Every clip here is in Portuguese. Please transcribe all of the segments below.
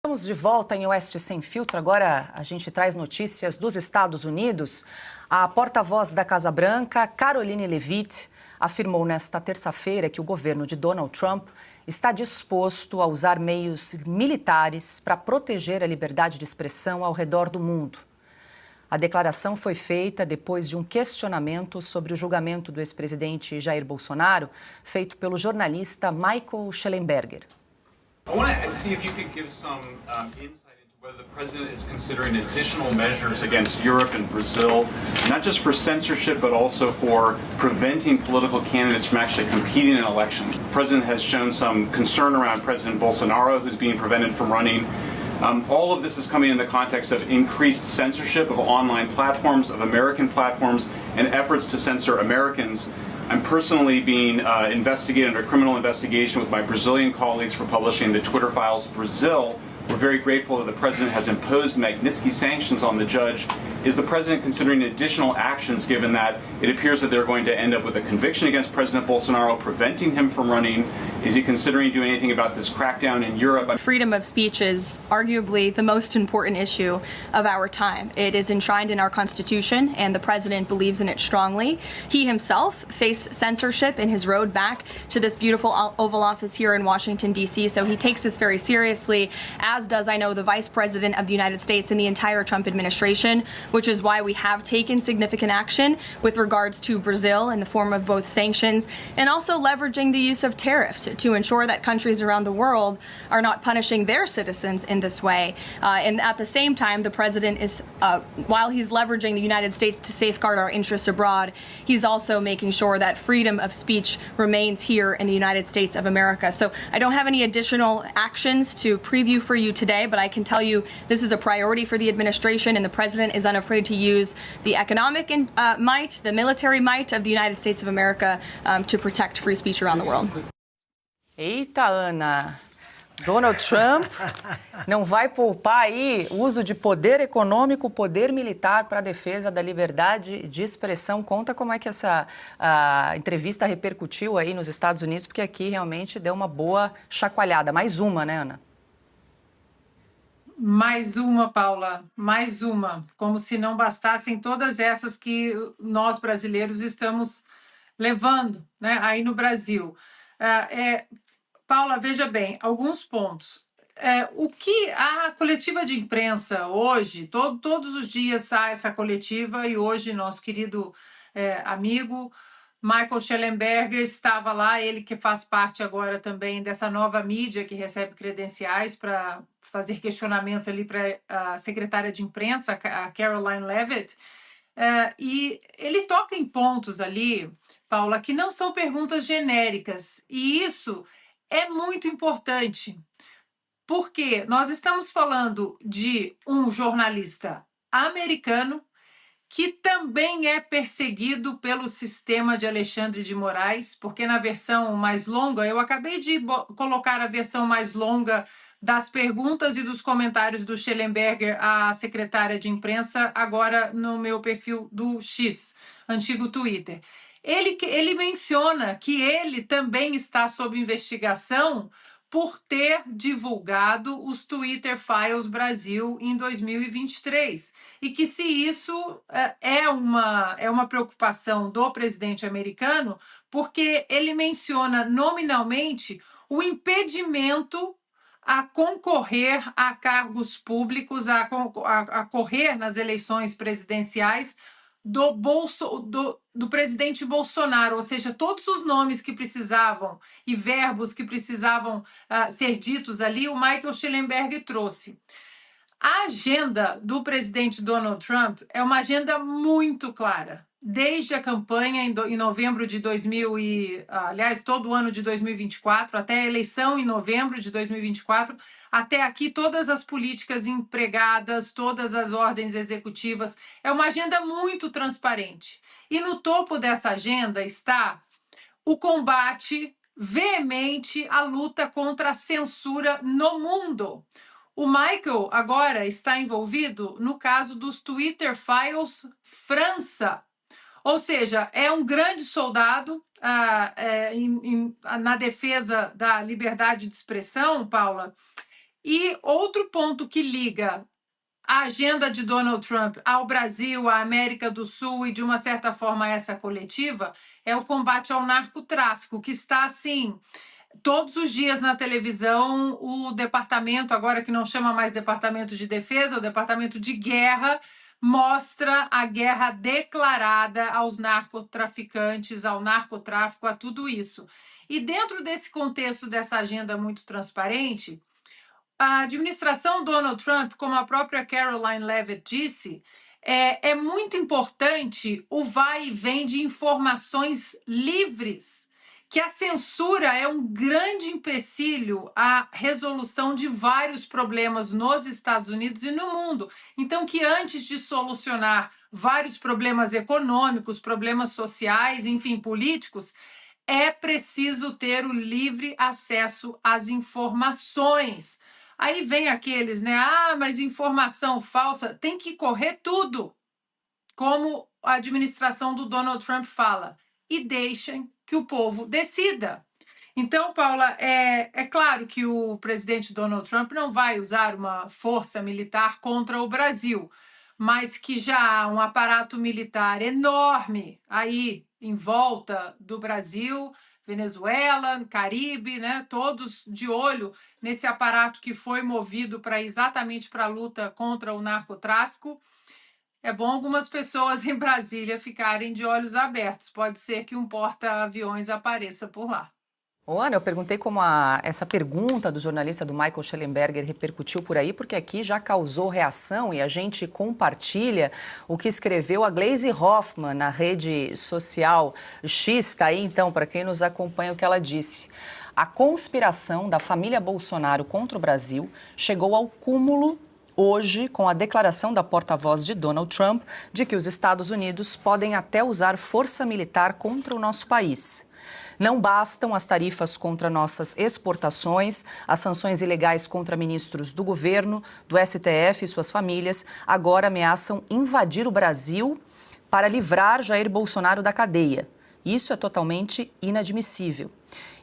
Estamos de volta em Oeste Sem Filtro. Agora a gente traz notícias dos Estados Unidos. A porta-voz da Casa Branca, Karoline Leavitt, afirmou nesta terça-feira que o governo de Donald Trump está disposto a usar meios militares para proteger a liberdade de expressão ao redor do mundo. A declaração foi feita depois de um questionamento sobre o julgamento do ex-presidente Jair Bolsonaro, feito pelo jornalista Michael Shellenberger. I want to see if you could give some insight into whether the president is considering additional measures against Europe and Brazil, not just for censorship, but also for preventing political candidates from actually competing in elections. The president has shown some concern around President Bolsonaro, who's being prevented from running. All of this is coming in the context of increased censorship of online platforms, of American platforms, and efforts to censor Americans. I'm personally being investigated under criminal investigation with my Brazilian colleagues for publishing the Twitter Files Brazil. We're very grateful that the president has imposed Magnitsky sanctions on the judge. Is the president considering additional actions given that it appears that they're going to end up with a conviction against President Bolsonaro, preventing him from running? Is he considering doing anything about this crackdown in Europe? Freedom of speech is arguably the most important issue of our time. It is enshrined in our Constitution, and the president believes in it strongly. He himself faced censorship in his road back to this beautiful Oval Office here in Washington, D.C., so he takes this very seriously, as does, I know, the Vice President of the United States and the entire Trump administration, which is why we have taken significant action with regards to Brazil in the form of both sanctions and also leveraging the use of tariffs to ensure that countries around the world are not punishing their citizens in this way. And at the same time, the president is, while he's leveraging the United States to safeguard our interests abroad, he's also making sure that freedom of speech remains here in the United States of America. So I don't have any additional actions to preview for you today, but I can tell you this is a priority for the administration, and the president is unafraid to use the economic might, the military might of the United States of America to protect free speech around the world. Eita, Ana, Donald Trump não vai poupar aí o uso de poder econômico, poder militar para a defesa da liberdade de expressão. Conta como é que essa entrevista repercutiu aí nos Estados Unidos, porque aqui realmente deu uma boa chacoalhada. Mais uma, né, Ana? Mais uma, Paula, mais uma. Como se não bastassem todas essas que nós brasileiros estamos levando, né, aí no Brasil. Paula, veja bem, alguns pontos. O que a coletiva de imprensa hoje, todos os dias sai essa coletiva, e hoje nosso querido amigo Michael Shellenberger estava lá, ele que faz parte agora também dessa nova mídia que recebe credenciais para fazer questionamentos ali para a secretária de imprensa, a Karoline Leavitt, e ele toca em pontos ali, Paula, que não são perguntas genéricas, e isso é muito importante, porque nós estamos falando de um jornalista americano que também é perseguido pelo sistema de Alexandre de Moraes, porque na versão mais longa, eu acabei de colocar a versão mais longa das perguntas e dos comentários do Shellenberger à secretária de imprensa, agora no meu perfil do X, antigo Twitter. Ele menciona que ele também está sob investigação por ter divulgado os Twitter Files Brasil em 2023. E que se isso é uma preocupação do presidente americano, porque ele menciona nominalmente o impedimento a concorrer a cargos públicos, a correr nas eleições presidenciais do presidente Bolsonaro, ou seja, todos os nomes que precisavam e verbos que precisavam ser ditos ali, o Michael Shellenberger trouxe. A agenda do presidente Donald Trump é uma agenda muito clara. Desde a campanha em novembro de todo o ano de 2024, até a eleição em novembro de 2024, até aqui todas as políticas empregadas, todas as ordens executivas, é uma agenda muito transparente. E no topo dessa agenda está o combate veemente à luta contra a censura no mundo. O Michael agora está envolvido no caso dos Twitter Files França. Ou seja, é um grande soldado na defesa da liberdade de expressão, Paula, E outro ponto que liga a agenda de Donald Trump ao Brasil, à América do Sul e, de uma certa forma, a essa coletiva, é o combate ao narcotráfico, que está, assim, todos os dias na televisão. O departamento, agora que não chama mais Departamento de Defesa, o Departamento de Guerra, mostra a guerra declarada aos narcotraficantes, ao narcotráfico, a tudo isso. E dentro desse contexto, dessa agenda muito transparente, a administração Donald Trump, como a própria Caroline Leavitt disse, é muito importante o vai e vem de informações livres, que a censura é um grande empecilho à resolução de vários problemas nos Estados Unidos e no mundo. Então, que antes de solucionar vários problemas econômicos, problemas sociais, enfim, políticos, é preciso ter o livre acesso às informações. Aí vem aqueles, né? Ah, mas informação falsa, tem que correr tudo, como a administração do Donald Trump fala, e deixem que o povo decida. Então, Paula, é claro que o presidente Donald Trump não vai usar uma força militar contra o Brasil, mas que já há um aparato militar enorme aí em volta do Brasil, Venezuela, Caribe, né? Todos de olho nesse aparato que foi movido exatamente para a luta contra o narcotráfico. É bom algumas pessoas em Brasília ficarem de olhos abertos. Pode ser que um porta-aviões apareça por lá. Ô, Ana, eu perguntei como essa pergunta do jornalista do Michael Schellenberger repercutiu por aí, porque aqui já causou reação e a gente compartilha o que escreveu a Gleisi Hoffmann na rede social X. Tá aí, então, para quem nos acompanha, o que ela disse. A conspiração da família Bolsonaro contra o Brasil chegou ao cúmulo hoje com a declaração da porta-voz de Donald Trump de que os Estados Unidos podem até usar força militar contra o nosso país. Não bastam as tarifas contra nossas exportações, as sanções ilegais contra ministros do governo, do STF e suas famílias, agora ameaçam invadir o Brasil para livrar Jair Bolsonaro da cadeia. Isso é totalmente inadmissível.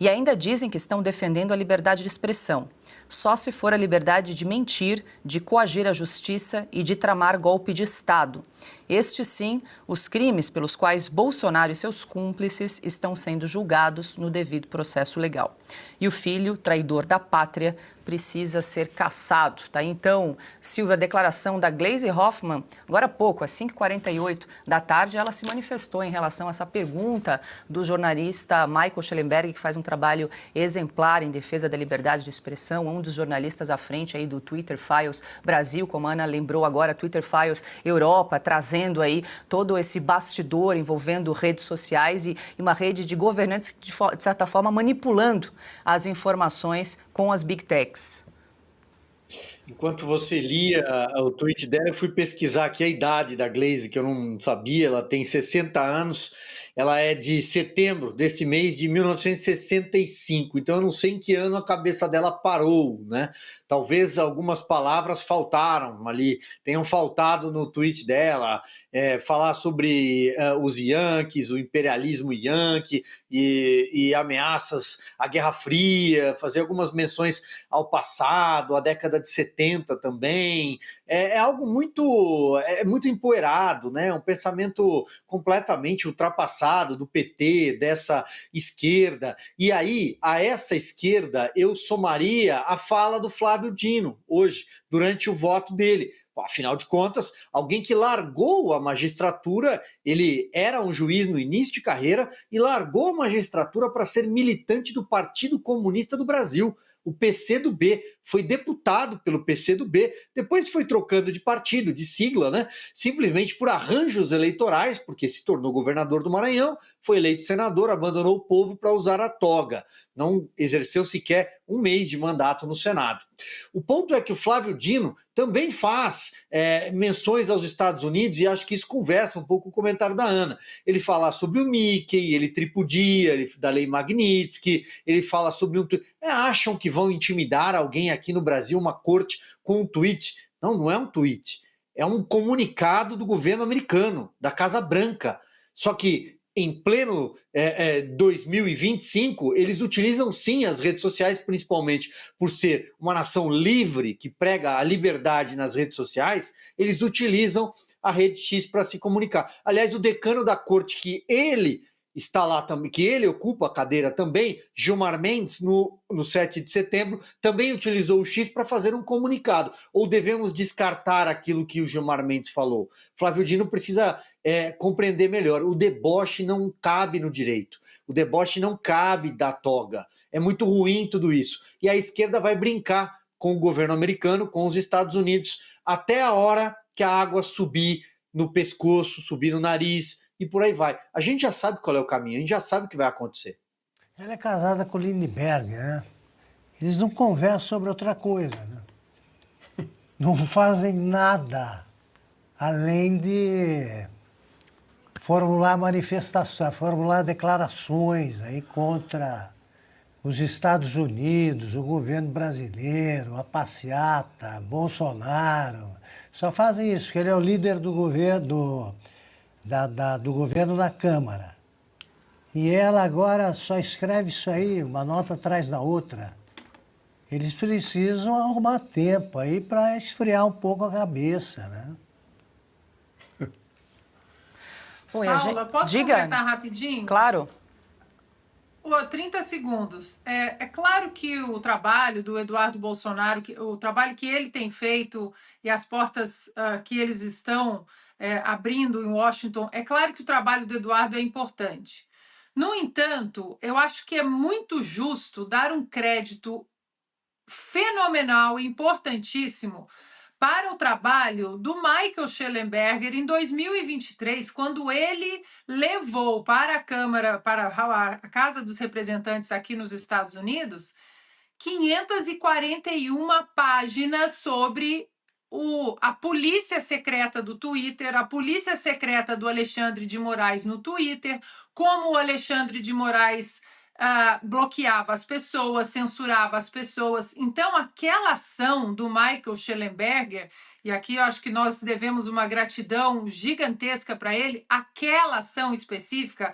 E ainda dizem que estão defendendo a liberdade de expressão. Só se for a liberdade de mentir, de coagir a justiça e de tramar golpe de Estado. Estes, sim, os crimes pelos quais Bolsonaro e seus cúmplices estão sendo julgados no devido processo legal. E o filho, traidor da pátria, precisa ser caçado. Tá? Então, Silvia, a declaração da Gleisi Hoffmann, agora há pouco, às 5h48 da tarde, ela se manifestou em relação a essa pergunta do jornalista Michael Schellenberger, que faz um trabalho exemplar em defesa da liberdade de expressão, um dos jornalistas à frente aí do Twitter Files Brasil, como a Ana lembrou agora, Twitter Files Europa, trazendo aí todo esse bastidor envolvendo redes sociais e uma rede de governantes, de certa forma, manipulando as informações com as Big Techs. Enquanto você lia o tweet dela, eu fui pesquisar aqui a idade da Gleisi, que eu não sabia. Ela tem 60 anos, ela é de setembro desse mês de 1965, então eu não sei em que ano a cabeça dela parou, né? Talvez algumas palavras faltaram ali, tenham faltado no tweet dela, falar sobre os Yankees, o imperialismo Yankee e ameaças à Guerra Fria, fazer algumas menções ao passado, à década de 70 também. É algo muito empoeirado, né? Um pensamento completamente ultrapassado do PT, dessa esquerda. E aí, a essa esquerda, eu somaria a fala do Flávio Dino, hoje, durante o voto dele. Afinal de contas, alguém que largou a magistratura, ele era um juiz no início de carreira e largou a magistratura para ser militante do Partido Comunista do Brasil, o PCdoB, foi deputado pelo PCdoB, depois foi trocando de partido, de sigla, né? Simplesmente por arranjos eleitorais, porque se tornou governador do Maranhão, foi eleito senador, abandonou o povo para usar a toga. Não exerceu sequer um mês de mandato no Senado. O ponto é que o Flávio Dino também faz menções aos Estados Unidos, e acho que isso conversa um pouco com o comentário da Ana. Ele fala sobre o Mickey, ele tripudia da lei Magnitsky, ele fala sobre acham que vão intimidar alguém aqui no Brasil, uma corte, com um tweet. Não é um tweet, é um comunicado do governo americano, da Casa Branca. Só que em pleno 2025, eles utilizam sim as redes sociais, principalmente por ser uma nação livre, que prega a liberdade nas redes sociais, eles utilizam a Rede X para se comunicar. Aliás, o decano da corte, que ele está lá também, que ele ocupa a cadeira também, Gilmar Mendes, no 7 de setembro, também utilizou o X para fazer um comunicado. Ou devemos descartar aquilo que o Gilmar Mendes falou? Flávio Dino precisa compreender melhor. O deboche não cabe no direito. O deboche não cabe da toga. É muito ruim tudo isso. E a esquerda vai brincar com o governo americano, com os Estados Unidos, até a hora que a água subir no pescoço, subir no nariz, e por aí vai. A gente já sabe qual é o caminho, a gente já sabe o que vai acontecer. Ela é casada com o Lindbergh, né? Eles não conversam sobre outra coisa, né? Não fazem nada além de formular manifestações, formular declarações aí contra os Estados Unidos, o governo brasileiro, a passeata, Bolsonaro. Só fazem isso, porque ele é o líder do governo, do governo da Câmara. E ela agora só escreve isso aí, uma nota atrás da outra. Eles precisam arrumar tempo aí para esfriar um pouco a cabeça, né? Bom, Paula, posso Diga. completar rapidinho? Claro. 30 segundos. É claro que o trabalho do Eduardo Bolsonaro, o trabalho que ele tem feito e as portas que eles estão abrindo em Washington, é claro que o trabalho do Eduardo é importante. No entanto, eu acho que é muito justo dar um crédito fenomenal e importantíssimo para o trabalho do Michael Shellenberger em 2023, quando ele levou para a Câmara, para a Casa dos Representantes aqui nos Estados Unidos, 541 páginas sobre a polícia secreta do Twitter, a polícia secreta do Alexandre de Moraes no Twitter, como o Alexandre de Moraes bloqueava as pessoas, censurava as pessoas. Então, aquela ação do Michael Shellenberger, e aqui eu acho que nós devemos uma gratidão gigantesca para ele, aquela ação específica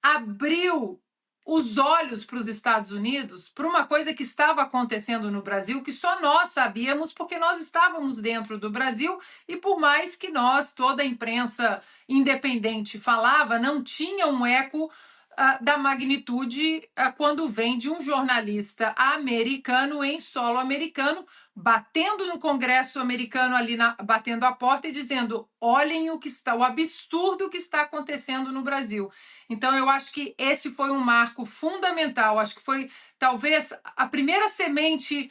abriu os olhos para os Estados Unidos para uma coisa que estava acontecendo no Brasil, que só nós sabíamos porque nós estávamos dentro do Brasil e por mais que nós, toda a imprensa independente falava, não tinha um eco da magnitude quando vem de um jornalista americano em solo americano, batendo no Congresso americano ali, batendo a porta e dizendo: olhem o absurdo que está acontecendo no Brasil. Então, eu acho que esse foi um marco fundamental. Acho que foi talvez a primeira semente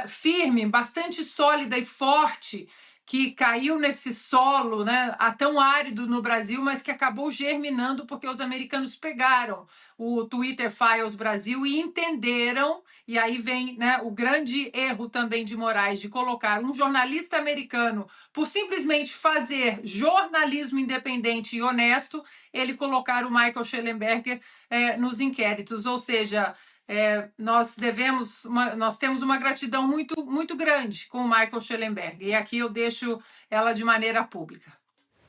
firme, bastante sólida e forte que caiu nesse solo, né, tão árido no Brasil, mas que acabou germinando porque os americanos pegaram o Twitter Files Brasil e entenderam, e aí vem, né, o grande erro também de Moraes de colocar um jornalista americano por simplesmente fazer jornalismo independente e honesto, ele colocar o Michael Shellenberger nos inquéritos, ou seja, nós temos uma gratidão muito, muito grande com o Michael Shellenberger. E aqui eu deixo ela de maneira pública.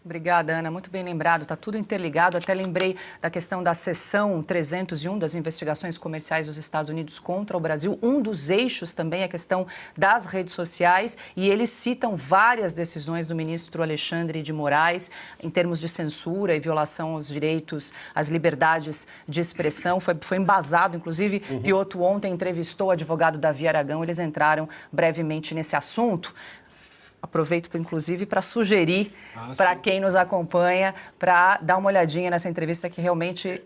Obrigada, Ana. Muito bem lembrado. Está tudo interligado. Até lembrei da questão da seção 301 das investigações comerciais dos Estados Unidos contra o Brasil. Um dos eixos também é a questão das redes sociais. E eles citam várias decisões do ministro Alexandre de Moraes em termos de censura e violação aos direitos, às liberdades de expressão. Foi embasado, inclusive, Piotr ontem entrevistou o advogado Davi Aragão. Eles entraram brevemente nesse assunto. Aproveito, inclusive, para sugerir para quem nos acompanha para dar uma olhadinha nessa entrevista que realmente